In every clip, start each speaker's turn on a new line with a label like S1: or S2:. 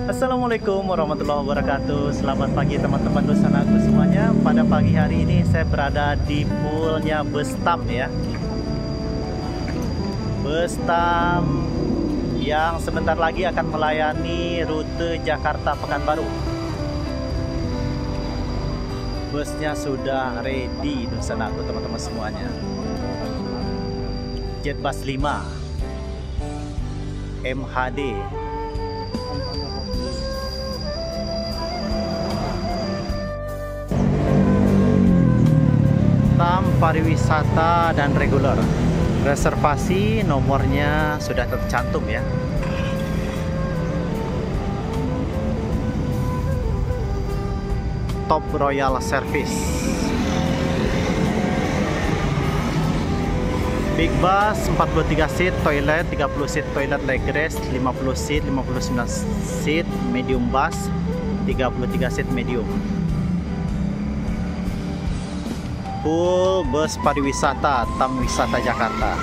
S1: Assalamualaikum warahmatullahi wabarakatuh. Selamat pagi teman-teman dosanaku semuanya. Pada pagi hari ini saya berada di poolnya Bestam ya. Bestam yang sebentar lagi akan melayani rute Jakarta Pekanbaru. Busnya sudah ready dosanaku teman-teman semuanya. Jetbus 5 MHD. Pariwisata dan reguler. Reservasi nomornya sudah tercantum ya. Top Royal Service. Big Bus 43 seat toilet, 30 seat toilet leg rest, 50 seat, 59 seat medium bus, 33 seat medium. Pool bus pariwisata Tam Wisata Jakarta.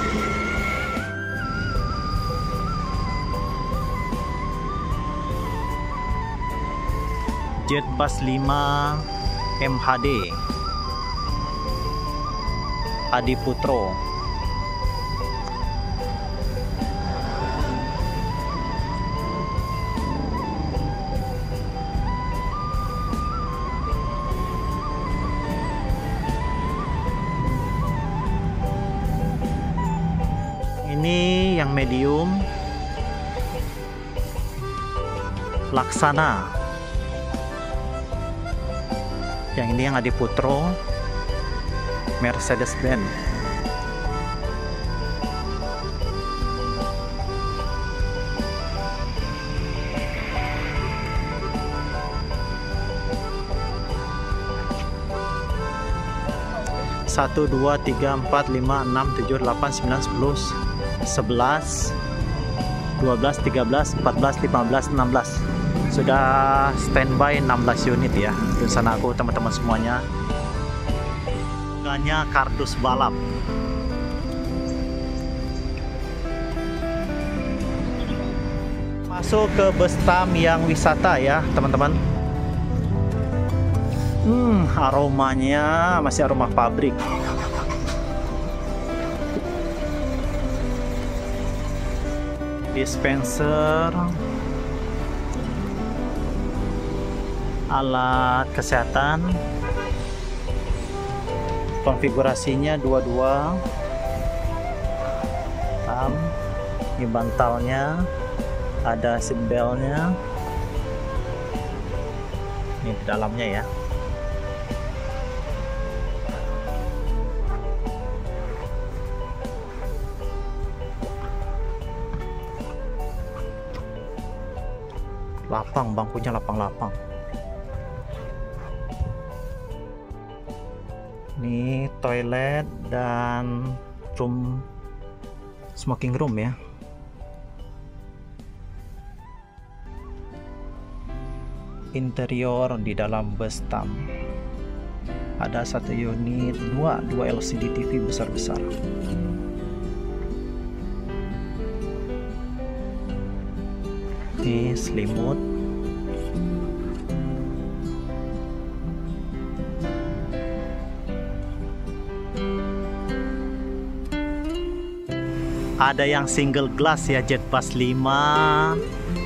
S1: Jetbus 5 MHD Adi Putro. Ini yang medium Laksana. Yang ini yang Adi Putro Mercedes Benz. Satu, dua, tiga, empat, lima, enam, tujuh, delapan, sembilan, 10, 11, 12, 13, 14, 15, 16. Sudah standby 16 unit ya. Di sana aku teman-teman semuanya. Harganya kardus balap. Masuk ke Bestam yang wisata ya, teman-teman. Aromanya masih aroma pabrik. Dispenser, alat kesehatan, konfigurasinya 22 ini bantalnya, ada seat beltnya ini di dalamnya ya. Lapang, bangkunya lapang-lapang. Ini toilet dan room, smoking room ya. Interior di dalam Bestam. Ada satu unit, dua LCD TV besar-besar. Ini selimut. Ada yang single glass ya, Jetbus 5,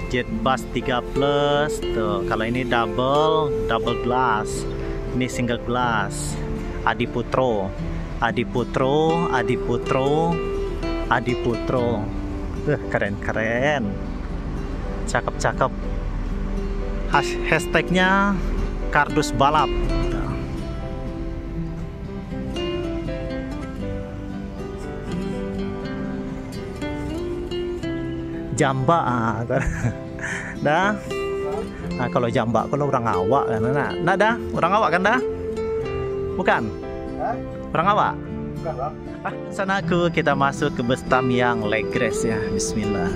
S1: Jetbus 3 plus. Tuh, kalau ini double glass. Ini single glass. Adi Putro. Keren-keren. Cakep-cakep. Hashtagnya kardus balap. Jamba dah. Nah, kalau jamba kalau orang awak kan dah. Orang awak kan dah? Bukan? Orang awak? Bukan, Bang. Sana kita masuk ke Bestam yang leg rest ya. Bismillah.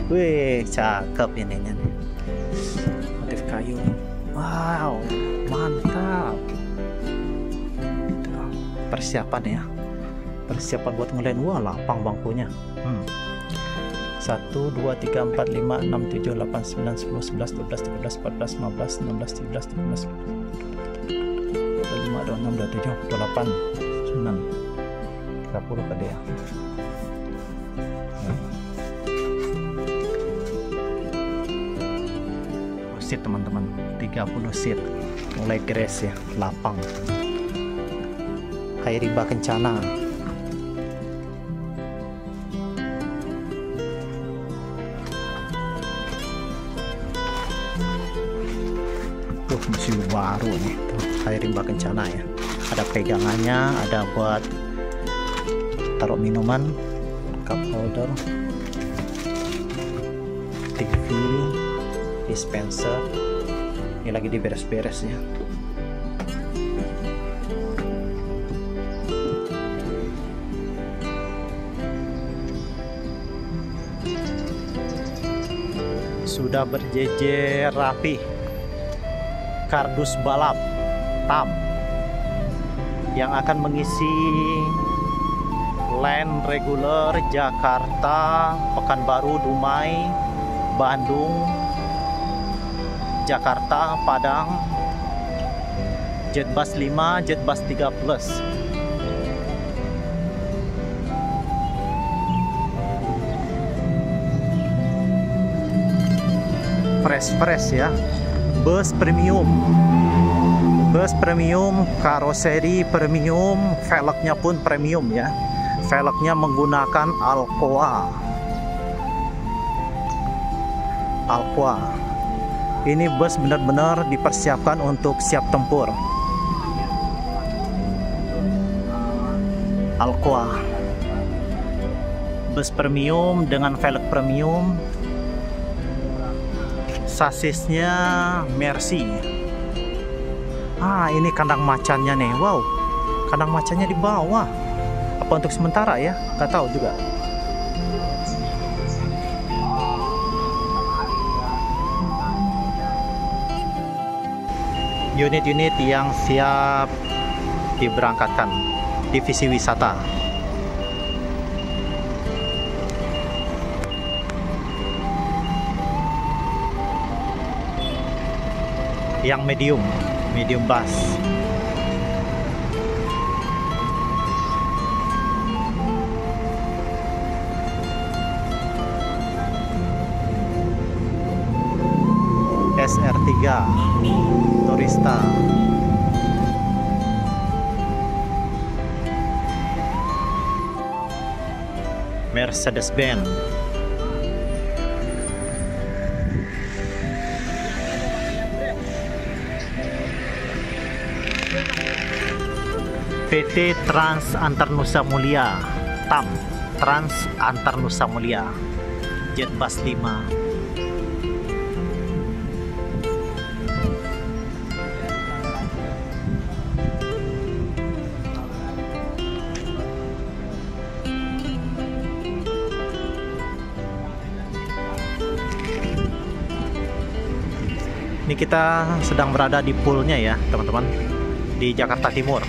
S1: Wih, cakep ini nih. Motif kayu. Wow, mantap. Persiapan ya. Persiapan buat ngelain. Wah, lapang bangkunya. 1, 2, 3, 4, 5, 6, 7, 8, 9, 10, 11, 12, 13, 14, 15, 16, 17, 18, 25, 26, 27, 28, 9, 30 tadi ya. Seat teman-teman, 30 seat, leg rest ya, lapang. Air riba kencana. Masih baru nih, air rimba kencana ya. Ada pegangannya, ada buat taruh minuman, cup holder, TV, dispenser. Ini lagi diberes-beres ya. Sudah berjejer rapi. Kardus balap TAM yang akan mengisi Land Regular Jakarta, Pekanbaru, Dumai, Bandung, Jakarta, Padang, Jetbus 5, Jetbus 3 Plus. Fresh ya. Bus premium, karoseri premium, velgnya pun premium ya. Velgnya menggunakan Alcoa. Ini bus benar-benar dipersiapkan untuk siap tempur. Alcoa, bus premium dengan velg premium. Sasisnya Mercy. Ini kandang macannya nih. Wow, kandang macannya di bawah. Apa untuk sementara ya? Gak tahu juga. Unit-unit yang siap diberangkatkan. Divisi wisata. Yang medium bus. SR3 Turista. Mercedes-Benz. PT Trans Antar Nusa Mulia, TAM, Trans Antar Nusa Mulia, Jetbus 5. Ini kita sedang berada di poolnya ya teman-teman, di Jakarta Timur.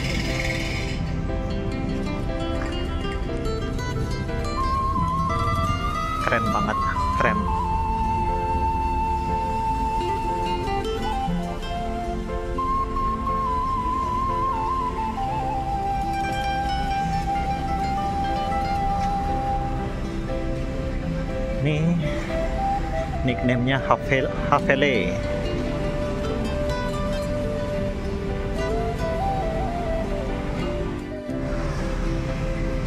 S1: Keren banget, keren. Nih nickname-nya Havele.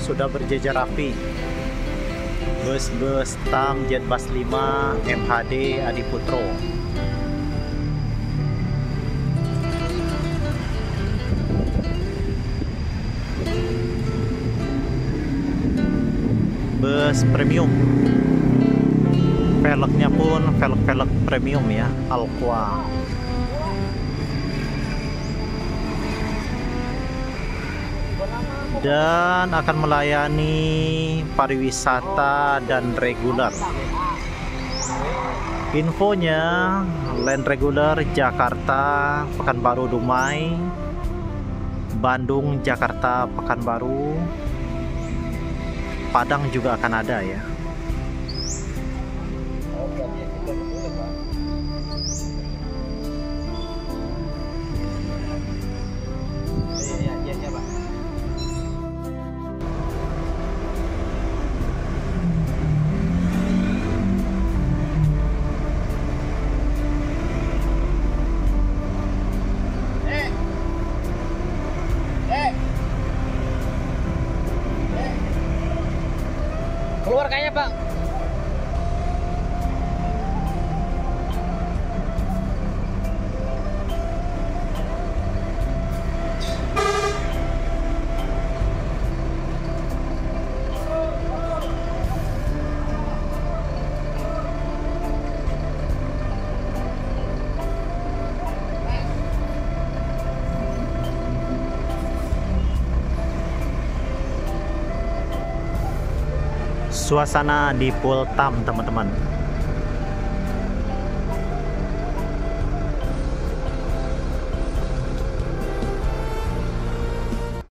S1: Sudah berjejer rapi. Bus-bus TAM Jetbus 5 MHD Adiputro. Bus premium. Velgnya pun velg premium ya, Alcoa. Dan akan melayani pariwisata dan reguler. Infonya Land Regular Jakarta, Pekanbaru, Dumai, Bandung, Jakarta, Pekanbaru, Padang juga akan ada ya.
S2: Keluar kayaknya, Pak.
S1: Suasana di Pultam, teman-teman.